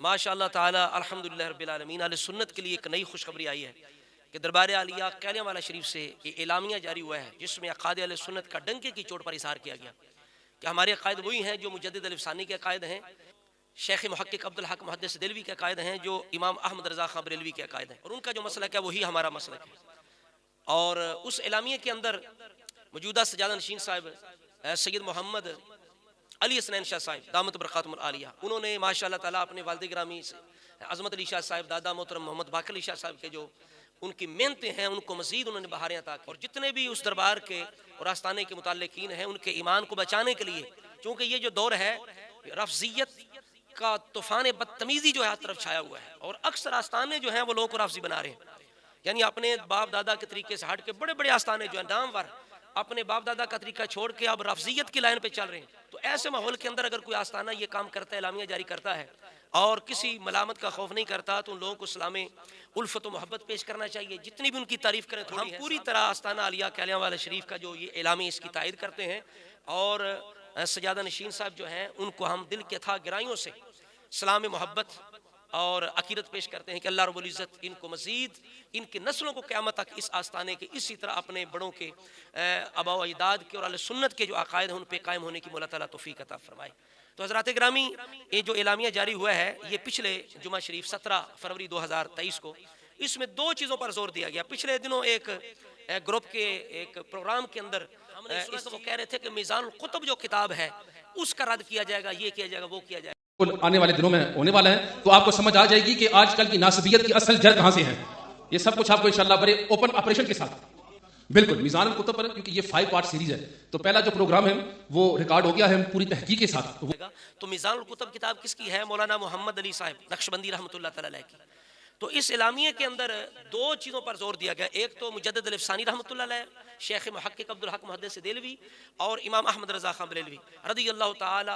ماشاء اللہ تعالی الحمدللہ رب العالمین اہل سنت کے لیے ایک نئی خوشخبری آئی ہے کہ دربار عالیہ قلیہ والا شریف سے یہ اعلامیہ جاری ہوا ہے جس میں عقائد اہل سنت کا ڈنکے کی چوٹ پر اظہار کیا گیا کہ ہمارے عقائد وہی ہیں جو مجدد الف ثانی کے عقائد ہیں، شیخ محقق عبدالحق محدث دہلوی کے عقائد ہیں، جو امام احمد رضا خان بریلوی کے عقائد ہیں، اور ان کا جو مسلک ہے وہی ہمارا مسلک ہے۔ اور اس اعلامیہ کے اندر موجودہ سجادہ نشین صاحب سید محمد علی حسنین شاہ صاحب دامت برکاتہم العالیہ، انہوں نے ماشاء اللہ تعالیٰ اپنے والد گرامی سے عظمت علی شاہ صاحب، دادا محترم محمد باقر علی شاہ صاحب کے جو ان کی محنتیں ہیں ان کو مزید انہوں نے بہاریں عطا کی، اور جتنے بھی اس دربار کے اور آستانے کے متعلقین ہیں ان کے ایمان کو بچانے کے لیے، چونکہ یہ جو دور ہے رافضیت کا طوفان بدتمیزی جو ہے ہر طرف چھایا ہوا ہے، اور اکثر آستانے جو ہیں وہ لوگوں کو رافضی بنا رہے ہیں، یعنی اپنے باپ دادا کے طریقے سے ہٹ کے بڑے بڑے آستانے جو ہیں نامور اپنے باپ دادا کا طریقہ چھوڑ کے اب رافضیت کی لائن پہ چل رہے ہیں۔ تو ایسے ماحول کے اندر اگر کوئی آستانہ یہ کام کرتا ہے، اعلامیہ جاری کرتا ہے اور کسی ملامت کا خوف نہیں کرتا، تو ان لوگوں کو اسلام الفت و محبت پیش کرنا چاہیے، جتنی بھی ان کی تعریف کریں تھوڑی ہے۔ ہم پوری طرح آستانہ عالیہ قلیہ والا شریف کا جو یہ اعلامیہ اس کی تائید کرتے ہیں، اور سجادہ نشین صاحب جو ہیں ان کو ہم دل کے تھا گرائیوں سے سلام محبت اور عقیدت پیش کرتے ہیں کہ اللہ رب العزت ان کو مزید ان کی نسلوں کو قیامت تک اس آستانے کے اسی طرح اپنے بڑوں کے آباء و اجداد کے اور اہل سنت کے جو عقائد ہیں ان پہ قائم ہونے کی مولا تعالیٰ توفیق عطا فرمائے۔ تو حضرات گرامی، یہ جو اعلامیہ جاری ہوا ہے یہ پچھلے جمعہ شریف 17 فروری 2023 کو، اس میں دو چیزوں پر زور دیا گیا۔ پچھلے دنوں ایک گروپ کے ایک پروگرام کے اندر وہ کہہ رہے تھے کہ میزان القطب جو کتاب ہے اس کا رد کیا جائے گا، یہ کیا جائے گا، وہ کیا جائے گا۔ آنے والے دنوں میں ہونے والا ہے تو آپ کو سمجھ آ جائے گی کہ آج کل کی ناسبیت کی اصل جڑ کہاں سے ہے۔ یہ سب کچھ آپ کو انشاءاللہ بڑے اوپن آپریشن کے ساتھ بالکل میزان القطب پر، کیونکہ یہ 5 پارٹ سیریز ہے، تو پہلا جو پروگرام ہے وہ ریکارڈ ہو گیا ہے پوری تحقیق کے ساتھ۔ تو میزان القطب کتاب کس کی ہے؟ مولانا محمد علی صاحب نقشبندی رحمۃ اللہ تعالی علیہ کی۔ تو اس اعلامیہ کے اندر دو چیزوں پر زور دیا گیا، ایک تو مجدد الف ثانی رحمۃ اللہ علیہ، شیخ محقق عبدالحق محدث دہلوی، اور امام احمد رضا خان بریلوی رضی اللہ تعالی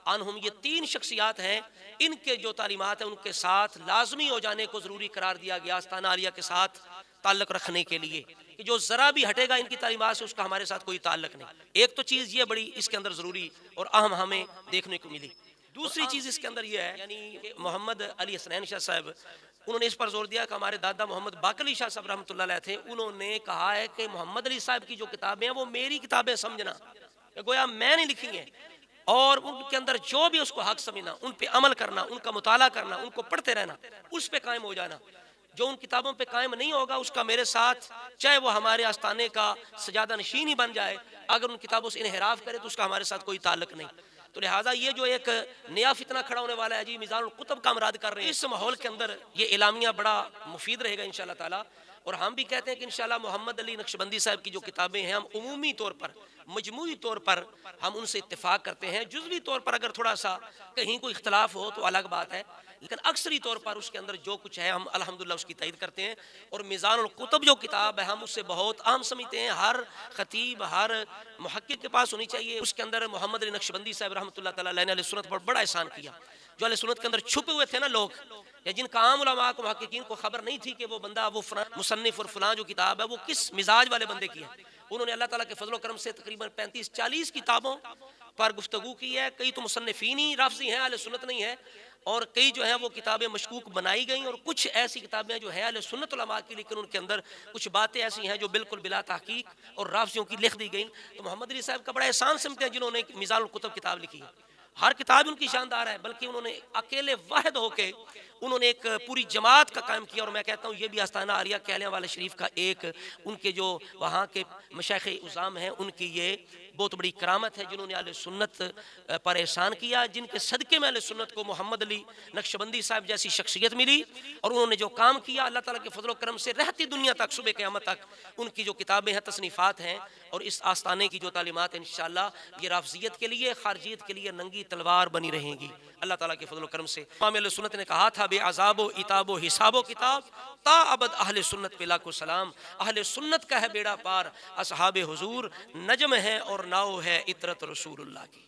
عنہم، یہ 3 شخصیات ہیں، ان کے جو تعلیمات ہیں ان کے ساتھ لازمی ہو جانے کو ضروری قرار دیا گیا آستانہ عالیہ کے ساتھ تعلق رکھنے کے لیے، کہ جو ذرا بھی ہٹے گا ان کی تعلیمات سے اس کا ہمارے ساتھ کوئی تعلق نہیں۔ ایک تو چیز یہ بڑی اس کے اندر ضروری اور اہم ہمیں دیکھنے کو ملی۔ دوسری چیز اس کے اندر یہ ہے، یعنی محمد علی حسنین شاہ صاحب انہوں نے اس پر زور دیا کہ ہمارے دادا محمد باقر علی شاہ صاحب رحمۃ اللہ علیہ تھے، انہوں نے کہا ہے کہ محمد علی صاحب کی جو کتابیں ہیں وہ میری کتابیں سمجھنا، گویا میں نے لکھی ہیں، اور ان کے اندر جو بھی اس کو حق سمجھنا، ان پہ عمل کرنا، ان کا مطالعہ کرنا، ان کو پڑھتے رہنا، اس پہ قائم ہو جانا۔ جو ان کتابوں پہ قائم نہیں ہوگا اس کا میرے ساتھ، چاہے وہ ہمارے آستانے کا سجادہ نشین ہی بن جائے، اگر ان کتابوں سے انحراف کرے تو اس کا ہمارے ساتھ کوئی تعلق نہیں۔ تو لہٰذا یہ جو ایک نیا فتنہ کھڑا ہونے والا ہے جی میزان القطب کا مراد کر رہے ہیں، اس ماحول کے اندر یہ اعلامیہ بڑا مفید رہے گا انشاءاللہ تعالی۔ اور ہم بھی کہتے ہیں کہ انشاءاللہ محمد علی نقشبندی صاحب کی جو کتابیں ہیں، ہم عمومی طور پر مجموعی طور پر ہم ان سے اتفاق کرتے ہیں، جزوی طور پر اگر تھوڑا سا کہیں کوئی اختلاف ہو تو الگ بات ہے، لیکن اکثری طور پر اس کے اندر جو کچھ ہے ہم الحمدللہ اس کی تائید کرتے ہیں۔ اور میزان القطب جو کتاب ہے ہم اس سے بہت اہم سمجھتے ہیں، ہر خطیب ہر محقق کے پاس ہونی چاہیے۔ اس کے اندر محمد علی نقشبندی صاحب رحمۃ اللہ تعالیٰ علیہ نے اہل سنت پر بڑا احسان کیا۔ جو اہل سنت کے اندر چھپے ہوئے تھے نا لوگ، یا جن کا عام علماء کو محققین کو خبر نہیں تھی کہ وہ بندہ وہ مصنف اور فلاں جو کتاب ہے وہ کس مزاج والے بندے کی ہے، انہوں نے اللہ تعالیٰ کے فضل و کرم سے تقریباً 35-40 کتابوں پر گفتگو کی ہے۔ کئی تو مصنفین ہی رافضی ہیں، اہل سنت نہیں ہے، اور کئی جو ہیں وہ کتابیں مشکوک بنائی گئیں، اور کچھ ایسی کتابیں جو ہیں اہل سنت علماء کی، لیکن ان کے اندر کچھ باتیں ایسی ہیں جو بالکل بلا تحقیق اور رافضیوں کی لکھ دی گئیں۔ تو محمد علی صاحب کا بڑا احسان سمجھتے ہیں جنہوں نے میزان القطب کتاب لکھی ہے۔ ہر کتاب ان کی شاندار ہے، بلکہ انہوں نے اکیلے واحد ہو کے انہوں نے ایک پوری جماعت کا قائم کیا، اور میں کہتا ہوں یہ بھی آستانہ عالیہ قلیہ والا شریف کا ایک ان کے جو وہاں کے مشائخ عظام ہیں ان کی یہ بہت بڑی کرامت ہے، جنہوں نے اہل سنت پر احسان کیا، جن کے صدقے میں اہل سنت کو محمد علی نقشبندی صاحب جیسی شخصیت ملی، اور انہوں نے جو کام کیا اللہ تعالیٰ کے فضل و کرم سے رہتی دنیا تک صبح قیامت تک ان کی جو کتابیں ہیں تصنیفات ہیں، اور اس آستانے کی جو تعلیمات ہیں انشاءاللہ یہ رافضیت کے لیے خارجیت کے لیے ننگی تلوار بنی رہیں گی اللہ تعالیٰ کے فضل و کرم سے۔ امام اہل سنت نے کہا تھا بے عذاب و عتاب و حساب و کتاب تا ابد اہل سنت پہ لاکھوں سلام، اہل سنت کا ہے بیڑا پار، اصحاب حضور نجم ہے اور ناؤ ہے عطرت رسول اللہ کی۔